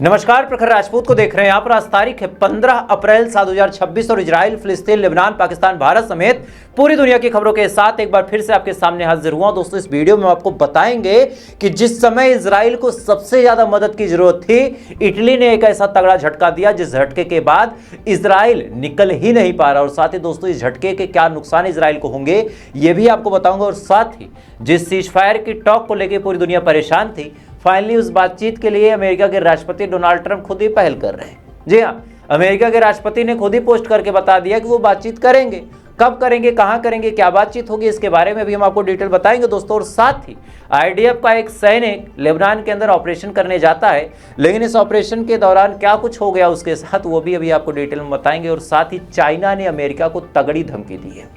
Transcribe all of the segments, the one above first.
नमस्कार, प्रखर राजपूत को देख रहे हैं। यहाँ पर आज तारीख है 15 अप्रैल साल 2026 और इजराइल, फिलिस्तीन, लेबनान, पाकिस्तान, भारत समेत पूरी दुनिया की खबरों के साथ एक बार फिर से आपके सामने हाजिर हुआ। दोस्तों, इस वीडियो में आपको बताएंगे कि जिस समय इजराइल को सबसे ज्यादा मदद की जरूरत थी, इटली ने एक ऐसा तगड़ा झटका दिया जिस झटके के बाद इजराइल निकल ही नहीं पा रहा। और साथ ही दोस्तों, इस झटके के क्या नुकसान इजराइल को होंगे ये भी आपको बताऊंगा। और साथ ही जिस सीज फायर की टॉक को लेकर पूरी दुनिया परेशान थी, फाइनली उस बातचीत के लिए अमेरिका के राष्ट्रपति डोनाल्ड ट्रंप खुद ही पहल कर रहे हैं। जी हाँ, अमेरिका के राष्ट्रपति ने खुद ही पोस्ट करके बता दिया कि वो बातचीत करेंगे। कब करेंगे, कहां करेंगे, क्या बातचीत होगी, इसके बारे में भी हम आपको डिटेल बताएंगे दोस्तों। और साथ ही आईडीएफ का एक सैनिक लेबनान के अंदर ऑपरेशन करने जाता है, लेकिन इस ऑपरेशन के दौरान क्या कुछ हो गया उसके साथ, वो भी अभी आपको डिटेल में बताएंगे। और साथ ही चाइना ने अमेरिका को तगड़ी धमकी दी है।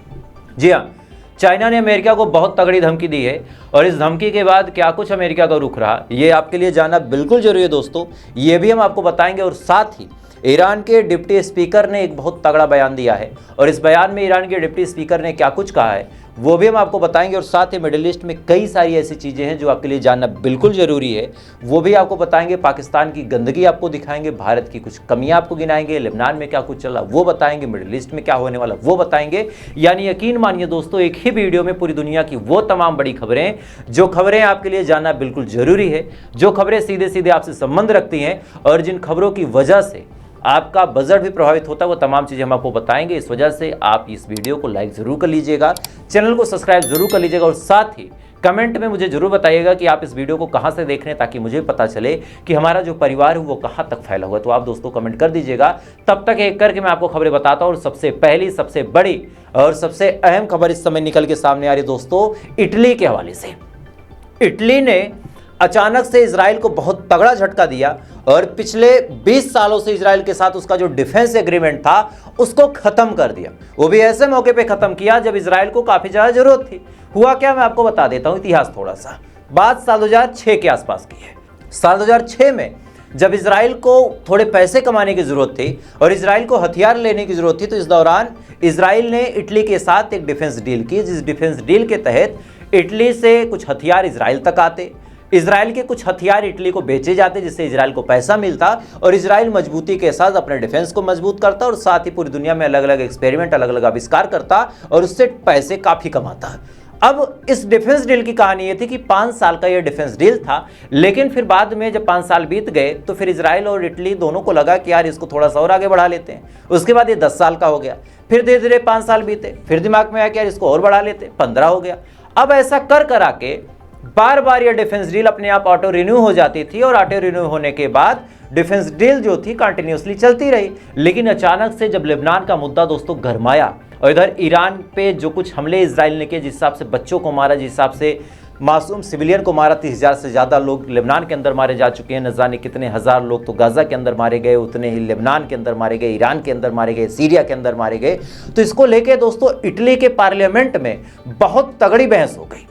जी हाँ, चाइना ने अमेरिका को बहुत तगड़ी धमकी दी है। और इस धमकी के बाद क्या कुछ अमेरिका का रुख रहा, ये आपके लिए जानना बिल्कुल जरूरी है दोस्तों। ये भी हम आपको बताएंगे। और साथ ही ईरान के डिप्टी स्पीकर ने एक बहुत तगड़ा बयान दिया है, और इस बयान में ईरान के डिप्टी स्पीकर ने क्या कुछ कहा है वो भी हम आपको बताएंगे। और साथ ही मिडिल ईस्ट में कई सारी ऐसी चीज़ें हैं जो आपके लिए जानना बिल्कुल ज़रूरी है, वो भी आपको बताएंगे। पाकिस्तान की गंदगी आपको दिखाएंगे, भारत की कुछ कमियां आपको गिनाएंगे, लेबनान में क्या कुछ चल रहा वो बताएंगे, मिडिल ईस्ट में क्या होने वाला वो बताएंगे। यानी यकीन मानिए दोस्तों, एक ही वीडियो में पूरी दुनिया की वो तमाम बड़ी खबरें, जो खबरें आपके लिए जानना बिल्कुल ज़रूरी है, जो खबरें सीधे सीधे आपसे संबंध रखती हैं और जिन खबरों की वजह से आपका बजट भी प्रभावित होता है, वो तमाम चीज़ें हम आपको बताएंगे। इस वजह से आप इस वीडियो को लाइक ज़रूर कर लीजिएगा, चैनल को सब्सक्राइब जरूर कर लीजिएगा। और साथ ही कमेंट में मुझे जरूर बताइएगा कि आप इस वीडियो को कहां से देख रहे हैं, ताकि मुझे पता चले कि हमारा जो परिवार है वो कहां तक फैला हुआ है। तो आप दोस्तों कमेंट कर दीजिएगा। तब तक एक करके मैं आपको खबरें बताता हूं। और सबसे पहली, सबसे बड़ी और सबसे अहम खबर इस समय निकल के सामने आ रही है दोस्तों, इटली के हवाले से। इटली ने अचानक से इजराइल को बहुत तगड़ा झटका दिया और पिछले 20 सालों से इजराइल के साथ उसका जो डिफेंस एग्रीमेंट था उसको खत्म कर दिया। वो भी ऐसे मौके पे खत्म किया जब इजराइल को काफी ज्यादा जरूरत थी। हुआ क्या, मैं आपको बता देता हूं इतिहास थोड़ा सा। बात साल 2006 के आसपास की है। साल 2006 में जब इजराइल को थोड़े पैसे कमाने की जरूरत थी और इजराइल को हथियार लेने की जरूरत थी, तो इस दौरान इजराइल ने इटली के साथ एक डिफेंस डील की, जिस डिफेंस डील के तहत इटली से कुछ हथियार इजराइल तक आते, इजराइल के कुछ हथियार इटली को बेचे जाते, जिससे इजराइल को पैसा मिलता और इजराइल मजबूती के साथ अपने डिफेंस को मजबूत करता और साथ ही पूरी दुनिया में अलग अलग एक्सपेरिमेंट, अलग अलग आविष्कार करता और उससे पैसे काफ़ी कमाता। अब इस डिफेंस डील की कहानी ये थी कि 5 साल का ये डिफेंस डील था, लेकिन फिर बाद में जब 5 साल बीत गए तो फिर इजराइल और इटली दोनों को लगा कि यार इसको थोड़ा सा और आगे बढ़ा लेते हैं। उसके बाद ये 10 साल का हो गया, फिर धीरे धीरे 5 साल बीते, फिर दिमाग में आया कि यार इसको और बढ़ा लेते, 15 हो गया। अब ऐसा कर करा के बार बार ये डिफेंस डील अपने आप ऑटो रिन्यू हो जाती थी और ऑटो रिन्यू होने के बाद डिफेंस डील जो थी कंटिन्यूसली चलती रही। लेकिन अचानक से जब लेबनान का मुद्दा दोस्तों गरमाया और इधर ईरान पे जो कुछ हमले इजराइल ने किए, जिस हिसाब से बच्चों को मारा, जिस हिसाब से मासूम सिविलियन को मारा, 30,000 से ज़्यादा लोग लेबनान के अंदर मारे जा चुके हैं, न जाने कितने हज़ार लोग तो गाज़ा के अंदर मारे गए, उतने ही लेबनान के अंदर मारे गए, ईरान के अंदर मारे गए, सीरिया के अंदर मारे गए। तो इसको लेके दोस्तों इटली के पार्लियामेंट में बहुत तगड़ी बहस हो गई।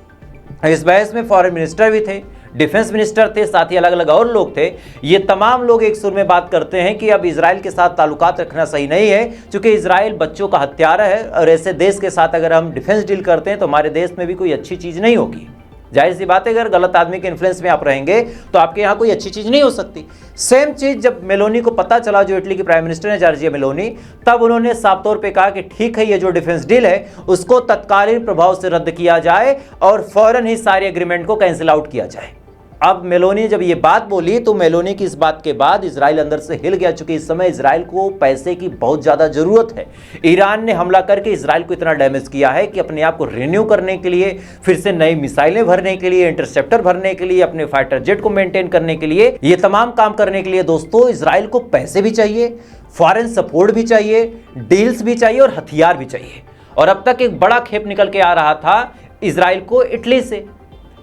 इस बहस में फॉरेन मिनिस्टर भी थे, डिफेंस मिनिस्टर थे, साथ ही अलग अलग और लोग थे। ये तमाम लोग एक सुर में बात करते हैं कि अब इजराइल के साथ ताल्लुकात रखना सही नहीं है, क्योंकि इजराइल बच्चों का हत्यारा है और ऐसे देश के साथ अगर हम डिफेंस डील करते हैं तो हमारे देश में भी कोई अच्छी चीज़ नहीं होगी। जाहिर सी बात है, अगर गलत आदमी के इन्फ्लुएंस में आप रहेंगे तो आपके यहाँ कोई अच्छी चीज़ नहीं हो सकती। सेम चीज़ जब मेलोनी को पता चला, जो इटली की प्राइम मिनिस्टर है जॉर्जिया मेलोनी, तब उन्होंने साफ तौर पे कहा कि ठीक है, ये जो डिफेंस डील है उसको तत्कालीन प्रभाव से रद्द किया जाए और फौरन ही सारे एग्रीमेंट को कैंसिल आउट किया जाए। अब मेलोनी जब ये बात बोली तो मेलोनी की इस बात के बाद इजराइल अंदर से हिल गया, चूंकि इस समय इजराइल को पैसे की बहुत ज़्यादा ज़रूरत है। ईरान ने हमला करके इजराइल को इतना डैमेज किया है कि अपने आप को रिन्यू करने के लिए, फिर से नई मिसाइलें भरने के लिए, इंटरसेप्टर भरने के लिए, अपने फाइटर जेट को मेंटेन करने के लिए, ये तमाम काम करने के लिए दोस्तों इजराइल को पैसे भी चाहिए, फॉरेन सपोर्ट भी चाहिए, डील्स भी चाहिए और हथियार भी चाहिए। और अब तक एक बड़ा खेप निकल के आ रहा था इजराइल को इटली से,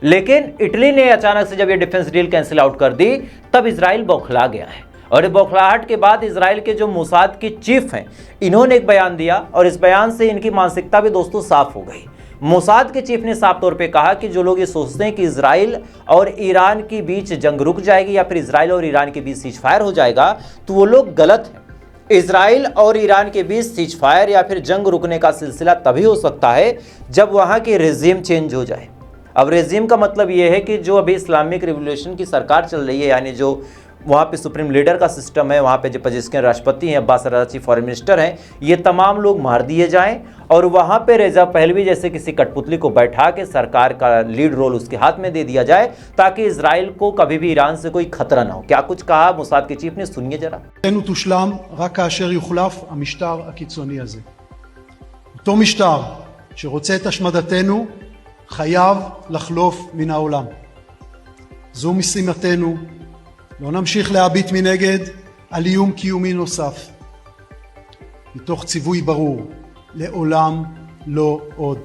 लेकिन इटली ने अचानक से जब ये डिफेंस डील कैंसिल आउट कर दी तब इजराइल बौखला गया है। और इस बौखलाहट के बाद इजराइल के जो मोसाद की चीफ हैं, इन्होंने एक बयान दिया और इस बयान से इनकी मानसिकता भी दोस्तों साफ हो गई। मोसाद के चीफ ने साफ तौर पे कहा कि जो लोग ये सोचते हैं कि इजराइल और ईरान के बीच जंग रुक जाएगी या फिर इजराइल और ईरान के बीच सीज फायर हो जाएगा, तो वो लोग गलत हैं। इजराइल और ईरान के बीच सीज फायर या फिर जंग रुकने का सिलसिला तभी हो सकता है जब वहाँ की रेजिम चेंज हो जाए। अब रेजिम का मतलब ये है कि जो अभी इस्लामिक रिवॉल्यूशन की सरकार चल रही है, यानी जो वहाँ पे सुप्रीम लीडर का सिस्टम है, वहाँ पे जो पजिस्कियन राष्ट्रपति हैं, अब्बास अराची फॉरेन मिनिस्टर हैं, ये तमाम लोग मार दिए जाएं और वहाँ पे रेजा पहलवी जैसे किसी कठपुतली को बैठा के सरकार का लीड रोल उसके हाथ में दे दिया जाए ताकि इजराइल को कभी भी ईरान से कोई खतरा ना हो। क्या कुछ कहा मोसाद के चीफ ने, सुनिए जरा। תושלם רק כאשר יוחלף המשטר הקיצוני הזה. אותו משטר שרוצה את השמדתנו חייב לחלוף מן העולם. זו משימתנו. לא נמשיך להביט מנגד על איום קיומי נוסף. מתוך ציווי ברור, לעולם לא עוד.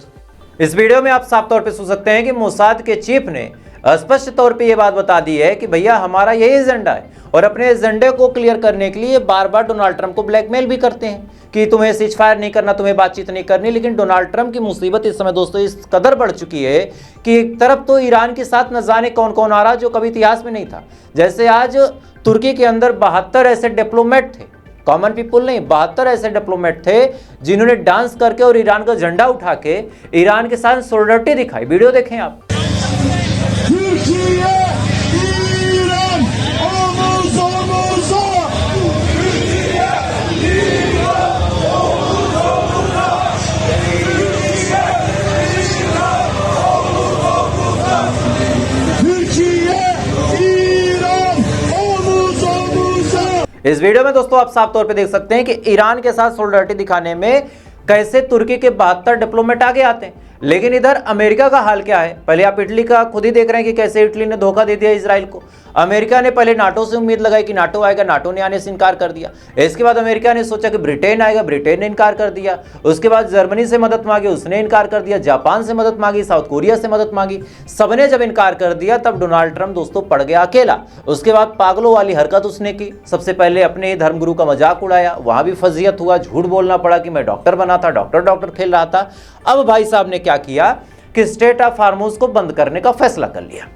इस वीडियो में आप साफ तौर पे सुन सकते हैं कि मोसाद के चीफ ने स्पष्ट तौर पे ये बात बता दी है कि भैया हमारा यही एजेंडा है और अपने एजेंडे को क्लियर करने के लिए बार बार डोनाल्ड ट्रंप को ब्लैकमेल भी करते हैं कि तुम्हें सीज फायर नहीं करना, तुम्हें बातचीत नहीं करनी। लेकिन डोनाल्ड ट्रंप की मुसीबत इस समय दोस्तों इस कदर बढ़ चुकी है कि एक तरफ तो ईरान के साथ न जाने कौन कौन आ रहा जो कभी इतिहास में नहीं था। जैसे आज तुर्की के अंदर 72 ऐसे डिप्लोमेट थे, कॉमन पीपुल नहीं, 72 ऐसे डिप्लोमेट थे जिन्होंने डांस करके और ईरान का झंडा उठा के ईरान के साथ सॉलिडरिटी दिखाई। वीडियो देखें आप। इस वीडियो में दोस्तों आप साफ तौर पे देख सकते हैं कि ईरान के साथ सॉलिडरिटी दिखाने में कैसे तुर्की के 72 डिप्लोमेट आगे आते हैं। लेकिन इधर अमेरिका का हाल क्या है, पहले आप इटली का खुद ही देख रहे हैं कि कैसे इटली ने धोखा दे दिया इजराइल को। अमेरिका ने पहले नाटो से उम्मीद लगाई कि नाटो आएगा, नाटो ने आने से इनकार कर दिया। इसके बाद अमेरिका ने सोचा कि ब्रिटेन आएगा, ब्रिटेन ने इनकार कर दिया। उसके बाद जर्मनी से मदद मांगी, उसने इनकार कर दिया। जापान से मदद मांगी, साउथ कोरिया से मदद मांगी, सबने जब इनकार कर दिया तब डोनाल्ड ट्रंप दोस्तों पड़ गया अकेला। उसके बाद पागलों वाली हरकत उसने की। सबसे पहले अपने धर्मगुरु का मजाक उड़ाया, वहां भी फजीयत हुआ, झूठ बोलना पड़ा कि मैं डॉक्टर बना था, डॉक्टर खेल रहा था। अब भाई साहब ने क्या किया कि स्टेट ऑफ हार्मोज को बंद करने का फैसला कर लिया।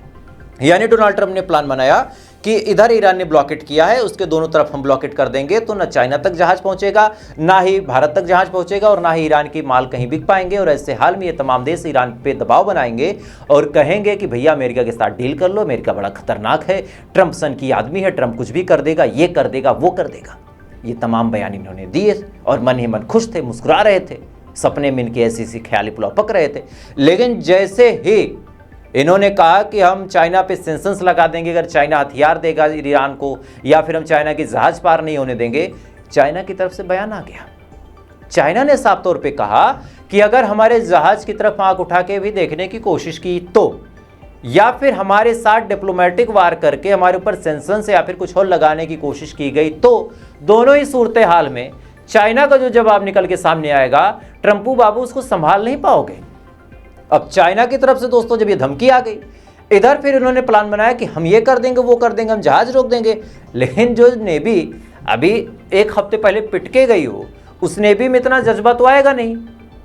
यानी डोनाल्ड ट्रंप ने प्लान बनाया कि इधर ईरान ने ब्लॉकेट किया है, उसके दोनों तरफ हम ब्लॉकेट कर देंगे तो ना चाइना तक जहाज पहुंचेगा, ना ही भारत तक जहाज पहुंचेगा और ना ही ईरान की माल कहीं बिक पाएंगे। और ऐसे हाल में ये तमाम देश ईरान पे दबाव बनाएंगे और कहेंगे कि भैया अमेरिका के साथ डील कर लो, अमेरिका बड़ा खतरनाक है, ट्रंप सन की आदमी है, ट्रंप कुछ भी कर देगा, ये कर देगा, वो कर देगा। ये तमाम बयान इन्होंने दिए और मन ही मन खुश थे, मुस्कुरा रहे थे, सपने में इनके ऐसी ख्याली पुलाव पक रहे थे। लेकिन जैसे ही इन्होंने कहा कि हम चाइना पे सेंसन्स लगा देंगे अगर चाइना हथियार देगा ईरान को, या फिर हम चाइना की जहाज पार नहीं होने देंगे, चाइना की तरफ से बयान आ गया। चाइना ने साफ तौर पे कहा कि अगर हमारे जहाज की तरफ आंख उठा के भी देखने की कोशिश की तो, या फिर हमारे साथ डिप्लोमेटिक वार करके हमारे ऊपर सेंसन्स या फिर कुछ और लगाने की कोशिश की गई तो, दोनों ही सूरत हाल में चाइना का जो जवाब निकल के सामने आएगा, ट्रंपू बाबू उसको संभाल नहीं पाओगे। अब चाइना की तरफ से दोस्तों जब ये धमकी आ गई, इधर फिर इन्होंने प्लान बनाया कि हम ये कर देंगे, वो कर देंगे, हम जहाज रोक देंगे। लेकिन जो नेवी अभी एक हफ्ते पहले पिट के गई हो, उस नेवी में इतना जज्बा तो आएगा नहीं।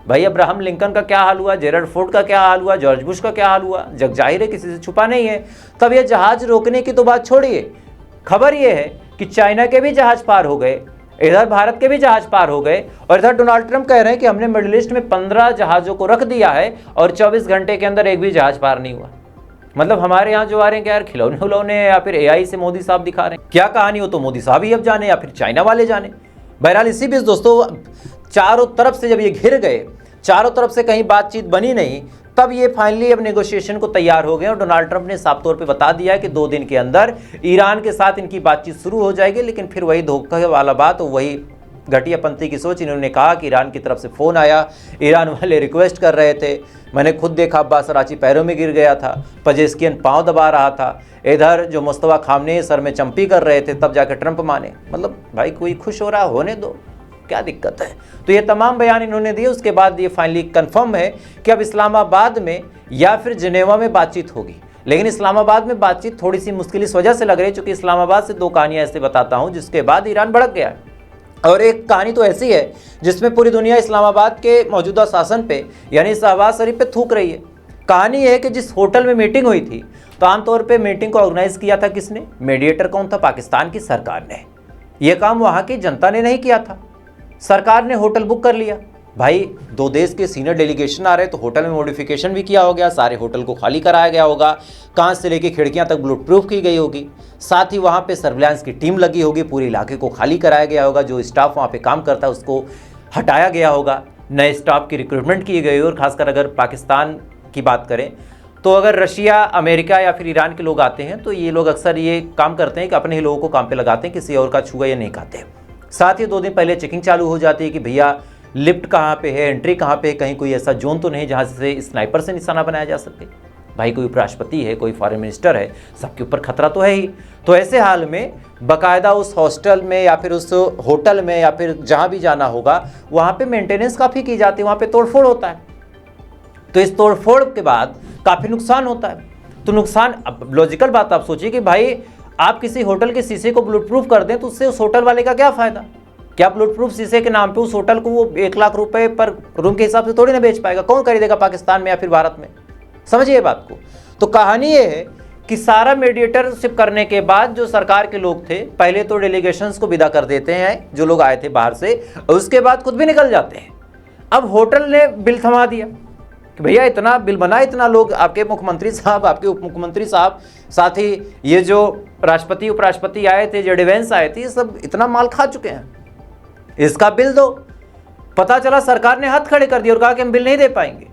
भाई अब्राहम लिंकन का क्या हाल हुआ, जेरड फोर्ड का क्या हाल हुआ, जॉर्ज बुश का क्या हाल हुआ, जग जाहिर है, किसी से छुपा नहीं है। तब ये जहाज रोकने की तो बात छोड़िए, खबर ये है कि चाइना के भी जहाज पार हो गए, इधर भारत के भी जहाज पार हो गए और इधर डोनाल्ड ट्रंप कह रहे हैं कि हमने मिडिल ईस्ट में 15 जहाज़ों को रख दिया है और 24 घंटे के अंदर एक भी जहाज पार नहीं हुआ। मतलब हमारे यहाँ जो आ रहे हैं क्या यार, खिलौने उलौने या फिर एआई से मोदी साहब दिखा रहे हैं, क्या कहानी हो तो मोदी साहब ही अब जाने या फिर चाइना वाले जाने। बहरहाल इसी बीच दोस्तों चारों तरफ से जब ये घिर गए, चारों तरफ से कहीं बातचीत बनी नहीं, तब ये फाइनली अब नेगोशिएशन को तैयार हो गए और डोनाल्ड ट्रंप ने साफ तौर पे बता दिया कि 2 दिन के अंदर ईरान के साथ इनकी बातचीत शुरू हो जाएगी। लेकिन फिर वही धोखे वाला बात, वही घटियापंथी की सोच। इन्होंने कहा कि ईरान की तरफ से फ़ोन आया, ईरान वाले रिक्वेस्ट कर रहे थे, मैंने खुद देखा अब्बास अराची पैरों में गिर गया था, पजेस्कियन पाँव दबा रहा था, इधर जो मुस्तफा खामनेई सर में चंपी कर रहे थे, तब जाकर ट्रंप माने। मतलब भाई कोई खुश हो रहा, होने दो, क्या दिक्कत है। तो ये तमाम बयान इन्होंने दिए। उसके बाद ये फाइनली कंफर्म है कि अब इस्लामाबाद में या फिर जिनेवा में बातचीत होगी। लेकिन इस्लामाबाद में बातचीत थोड़ी सी मुश्किल इस वजह से लग रही है क्योंकि इस्लामाबाद से 2 कहानियां ऐसे बताता हूं जिसके बाद ईरान भड़क गया है। और एक कहानी तो ऐसी है जिसमें पूरी दुनिया इस्लामाबाद के मौजूदा शासन पे यानी शहबाज शरीफ पे थूक रही है। कहानी है कि जिस होटल में मीटिंग हुई थी तो आमतौर पे मीटिंग को ऑर्गेनाइज किया था किसने, मीडिएटर कौन था, पाकिस्तान की सरकार ने। यह काम वहाँ की जनता ने नहीं किया था, सरकार ने होटल बुक कर लिया भाई 2 देश के सीनियर डेलीगेशन आ रहे हैं तो होटल में मॉडिफिकेशन भी किया हो गया, सारे होटल को खाली कराया गया होगा, कांच से लेके खिड़कियां तक बुलेट प्रूफ की गई होगी, साथ ही वहां पे सर्विलांस की टीम लगी होगी, पूरे इलाके को खाली कराया गया होगा, जो स्टाफ वहां पे काम करता है उसको हटाया गया होगा, नए स्टाफ की रिक्रूटमेंट की गई। और खासकर अगर पाकिस्तान की बात करें तो अगर रशिया, अमेरिका या फिर ईरान के लोग आते हैं तो ये लोग अक्सर ये काम करते हैं कि अपने ही लोगों को काम पे लगाते हैं, किसी और का छुआ या नहीं खाते। साथ ही 2 दिन पहले चेकिंग चालू हो जाती है कि भैया लिफ्ट कहाँ पे है, एंट्री कहाँ पे है, कहीं कोई ऐसा जोन तो नहीं जहाँ से स्नाइपर से निशाना बनाया जा सके। भाई कोई उपराष्ट्रपति है, कोई फॉरेन मिनिस्टर है, सबके ऊपर खतरा तो है ही। तो ऐसे हाल में बाकायदा उस हॉस्टल में या फिर उस होटल में या फिर जहाँ भी जाना होगा वहाँ पे मेंटेनेंस काफ़ी की जाती है, वहाँ पे तोड़फोड़ होता है। तो इस तोड़फोड़ के बाद काफ़ी नुकसान होता है। तो नुकसान, अब लॉजिकल बात आप सोचिए कि भाई आप किसी होटल के शीशे को बुलेट प्रूफ कर दें तो उससे उस होटल वाले का क्या फ़ायदा? क्या बुलेट प्रूफ शीशे के नाम पे उस होटल को वो 1 लाख रुपए पर रूम के हिसाब से थोड़ी ना बेच पाएगा? कौन खरीदेगा पाकिस्तान में या फिर भारत में? समझिए ये बात को। तो कहानी ये है कि सारा मीडिएटरशिप करने के बाद जो सरकार के लोग थे, पहले तो डेलीगेशंस को विदा कर देते हैं जो लोग आए थे बाहर से, और उसके बाद खुद भी निकल जाते हैं। अब होटल ने बिल थमा दिया कि भैया इतना बिल बना, इतना लोग, आपके मुख्यमंत्री साहब, आपके उप मुख्यमंत्री साहब, साथ ही ये जो राष्ट्रपति उपराष्ट्रपति आए थे, जो डिफेंस आए थे, ये सब इतना माल खा चुके हैं, इसका बिल दो। पता चला सरकार ने हाथ खड़े कर दिए और कहा कि हम बिल नहीं दे पाएंगे।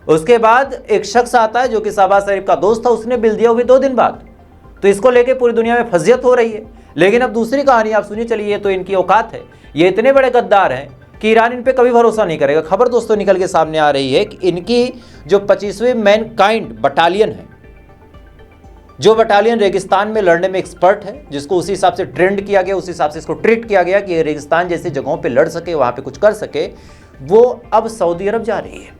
उसके बाद एक शख्स आता है जो कि शहबाज शरीफ का दोस्त था, उसने बिल दिया, वो भी 2 दिन बाद। तो इसको लेके पूरी दुनिया में फजियत हो रही है। लेकिन अब दूसरी कहानी आप सुनिए, चलिए, ये तो इनकी औकात है, ये इतने बड़े गद्दार हैं कि ईरान इन पे कभी भरोसा नहीं करेगा। खबर दोस्तों निकल के सामने आ रही है कि इनकी जो 25वीं मैनकाइंड बटालियन है, जो बटालियन रेगिस्तान में लड़ने में एक्सपर्ट है, जिसको उसी हिसाब से ट्रेंड किया गया, उसी हिसाब से इसको ट्रीट किया गया कि रेगिस्तान जैसी जगहों पे लड़ सके, वहाँ पे कुछ कर सके, वो अब सऊदी अरब जा रही है।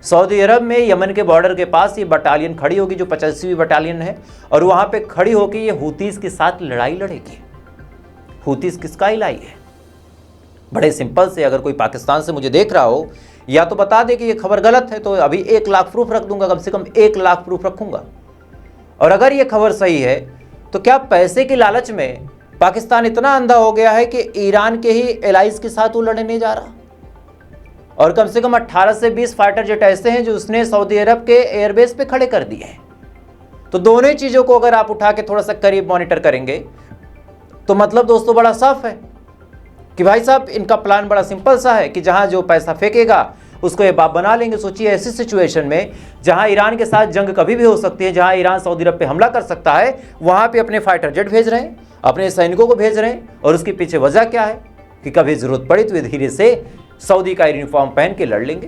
सऊदी अरब में यमन के बॉर्डर के पास ये बटालियन खड़ी होगी, जो 85वीं बटालियन है, और वहाँ पे खड़ी होकर ये हूतीस के साथ लड़ाई लड़ेगी। हूतीस किसका इलाई है? बड़े सिंपल से, अगर कोई पाकिस्तान से मुझे देख रहा हो, या तो बता दे कि ये खबर गलत है, तो अभी 1 लाख प्रूफ रख दूंगा, कम से कम 1 लाख प्रूफ रखूंगा। और अगर ये खबर सही है तो क्या पैसे की लालच में पाकिस्तान इतना अंधा हो गया है कि ईरान के ही एलाइज के साथ वो लड़ने नहीं जा रहा? और कम से कम 18 से 20 फाइटर जेट ऐसे हैं जो उसने सऊदी अरब के एयरबेस पे खड़े कर दिए हैं। तो दोनों ही चीज़ों को अगर आप उठा के थोड़ा सा करीब मॉनिटर करेंगे तो मतलब दोस्तों बड़ा साफ है कि भाई साहब इनका प्लान बड़ा सिंपल सा है कि जहां जो पैसा फेंकेगा उसको ये बाप बना लेंगे। सोचिए ऐसी सिचुएशन में जहां ईरान के साथ जंग कभी भी हो सकती है, जहां ईरान सऊदी अरब पे हमला कर सकता है, वहां पे अपने फाइटर जेट भेज रहे हैं, अपने सैनिकों को भेज रहे हैं, और उसके पीछे वजह क्या है कि कभी जरूरत पड़ी तो ये धीरे से सऊदी का यूनिफॉर्म पहन के लड़ लेंगे,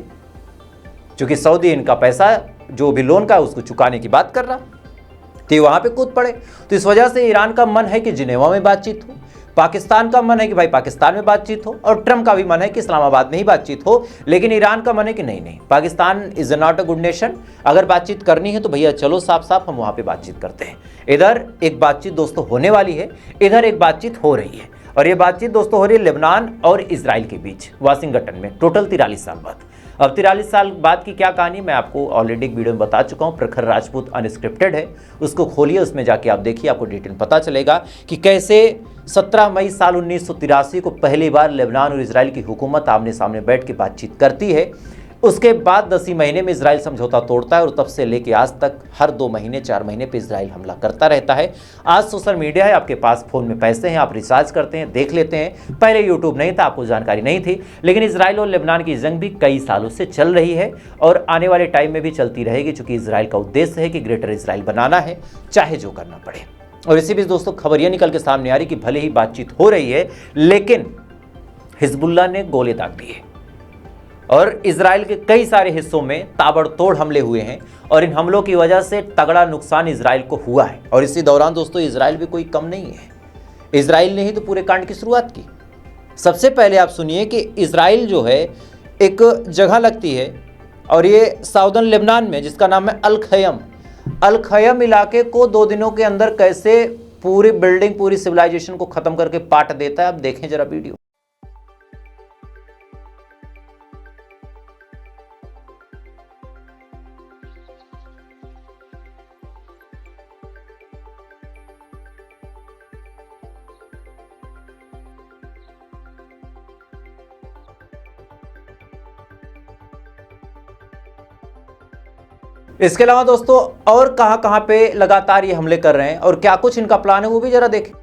क्योंकि सऊदी इनका पैसा जो भी लोन का है उसको चुकाने की बात कर रहा, तो ये वहां पे कूद पड़े। तो इस वजह से ईरान का मन है कि जिनेवा में बातचीत हो, पाकिस्तान का मन है कि भाई पाकिस्तान में बातचीत हो, और ट्रम्प का भी मन है कि इस्लामाबाद में ही बातचीत हो। लेकिन ईरान का मन है कि नहीं, Pakistan is not a good nation, अगर बातचीत करनी है तो भैया चलो साफ साफ हम वहाँ पे बातचीत करते हैं। इधर एक बातचीत दोस्तों होने वाली है, इधर एक बातचीत हो रही है, और ये बातचीत दोस्तों हो रही है लेबनान और इजराइल के बीच, वाशिंगटन में, टोटल 43 साल बाद। अब 43 साल बाद की क्या कहानी मैं आपको ऑलरेडी एक वीडियो में बता चुका हूँ, प्रखर राजपूत अनस्क्रिप्टेड है, उसको खोलिए, उसमें जाके आप देखिए, आपको डिटेल पता चलेगा कि कैसे 17 मई साल 1983 को पहली बार लेबनान और इजराइल की हुकूमत आमने सामने बैठ के बातचीत करती है। उसके बाद 10 ही महीने में इजराइल समझौता तोड़ता है, और तब से लेके आज तक हर 2 महीने 4 महीने पे इजराइल हमला करता रहता है। आज सोशल मीडिया है, आपके पास फ़ोन में पैसे हैं, आप रिचार्ज करते हैं, देख लेते हैं। पहले यूट्यूब नहीं था, आपको जानकारी नहीं थी, लेकिन इजराइल और लेबनान की जंग भी कई सालों से चल रही है और आने वाले टाइम में भी चलती रहेगी, चूँकि इजराइल का उद्देश्य है कि ग्रेटर इजराइल बनाना है, चाहे जो करना पड़े। और इसी बीच दोस्तों खबर यह निकल के सामने आ रही कि भले ही बातचीत हो रही है, लेकिन हिजबुल्लाह ने गोले दाग दिए और इजराइल के कई सारे हिस्सों में ताबड़तोड़ हमले हुए हैं, और इन हमलों की वजह से तगड़ा नुकसान इजराइल को हुआ है। और इसी दौरान दोस्तों इजराइल भी कोई कम नहीं है, इजराइल ने ही तो पूरे कांड की शुरुआत की। सबसे पहले आप सुनिए कि इजराइल जो है एक जगह लगती है, और ये साउदर्न लेबनान में, जिसका नाम है अल खयम इलाके को 2 दिनों के अंदर कैसे पूरी बिल्डिंग, पूरी सिविलाइजेशन को खत्म करके पाट देता है। अब देखें जरा वीडियो। इसके अलावा दोस्तों और कहां कहां पे लगातार ये हमले कर रहे हैं और क्या कुछ इनका प्लान है वो भी जरा देखें।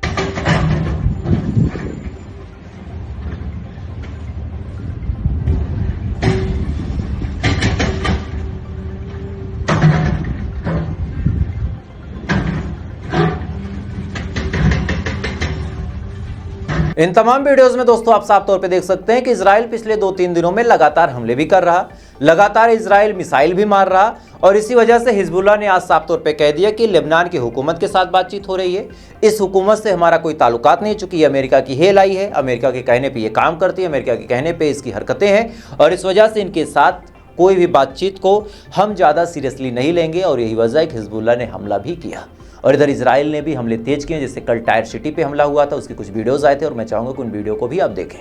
इन तमाम वीडियोस में दोस्तों आप साफ तौर पे देख सकते हैं कि इजराइल पिछले 2-3 दिनों में लगातार हमले भी कर रहा, लगातार इजराइल मिसाइल भी मार रहा और इसी वजह से हिजबुल्लाह ने आज साफ तौर पे कह दिया कि लेबनान की हुकूमत के साथ बातचीत हो रही है। इस हुकूमत से हमारा कोई ताल्लुकात नहीं, चूंकि अमेरिका की हेल आई है, अमेरिका के कहने पर यह काम करती है, अमेरिका के कहने पर इसकी हरकतें हैं और इस वजह से इनके साथ कोई भी बातचीत को हम ज़्यादा सीरियसली नहीं लेंगे और यही वजह है कि हिजबुल्लाह ने हमला भी किया। और इधर इजराइल ने भी हमले तेज किए, जैसे कल टायर सिटी पे हमला हुआ था, उसके कुछ वीडियोस आए थे और मैं चाहूंगा कि उन वीडियो को भी आप देखें।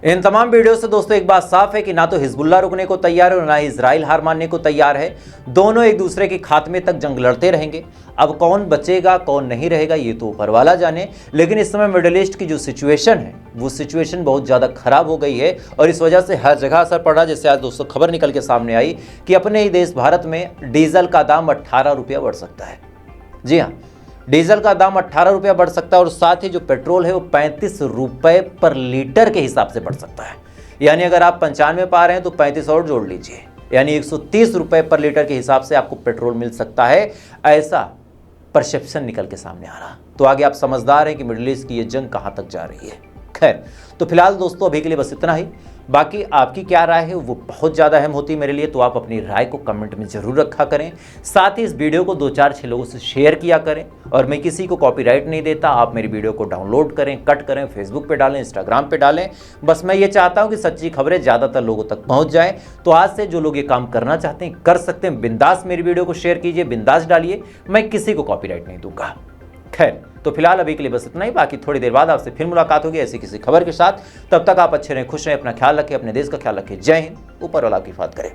इन तमाम वीडियो से दोस्तों एक बात साफ है कि ना तो हिजबुल्लाह रुकने को तैयार है और ना ही इजराइल हार मानने को तैयार है। दोनों एक दूसरे के खात्मे तक जंग लड़ते रहेंगे। अब कौन बचेगा कौन नहीं रहेगा ये तो ऊपर वाला जाने, लेकिन इस समय मिडिल ईस्ट की जो सिचुएशन है वो सिचुएशन बहुत ज़्यादा खराब हो गई है और इस वजह से हर जगह असर पड़ रहा है। जैसे आज दोस्तों खबर निकल के सामने आई कि अपने ही देश भारत में डीजल का दाम 18 रुपया बढ़ सकता है। जी हाँ, डीजल का दाम 18 रुपया बढ़ सकता है और साथ ही जो पेट्रोल है वो 35 रुपये पर लीटर के हिसाब से बढ़ सकता है। यानी अगर आप 95 पा रहे हैं तो 35 और जोड़ लीजिए, यानी 130 रुपये पर लीटर के हिसाब से आपको पेट्रोल मिल सकता है। ऐसा परसेप्शन निकल के सामने आ रहा। तो आगे आप समझदार हैं कि मिडिल ईस्ट की ये जंग कहाँ तक जा रही है। खैर, तो फिलहाल दोस्तों अभी के लिए बस इतना ही। बाकी आपकी क्या राय है वो बहुत ज़्यादा अहम होती है मेरे लिए, तो आप अपनी राय को कमेंट में ज़रूर रखा करें। साथ ही इस वीडियो को 2-4-6 लोगों से शेयर किया करें और मैं किसी को कॉपीराइट नहीं देता। आप मेरी वीडियो को डाउनलोड करें, कट करें, फेसबुक पे डालें, इंस्टाग्राम पे डालें। बस मैं ये चाहता हूँ कि सच्ची खबरें ज़्यादातर लोगों तक पहुँच जाएँ। तो आज से जो लोग ये काम करना चाहते हैं कर सकते हैं। बिंदास मेरी वीडियो को शेयर कीजिए, बिंदास डालिए, मैं किसी को कॉपीराइट नहीं दूंगा। खैर, तो फिलहाल अभी के लिए बस इतना ही। बाकी थोड़ी देर बाद आपसे फिर मुलाकात होगी ऐसी किसी खबर के साथ। तब तक आप अच्छे रहें, खुश रहें, अपना ख्याल रखें, अपने देश का ख्याल रखें। जय हिंद, ऊपर वाला आपकी हिफाजत करे।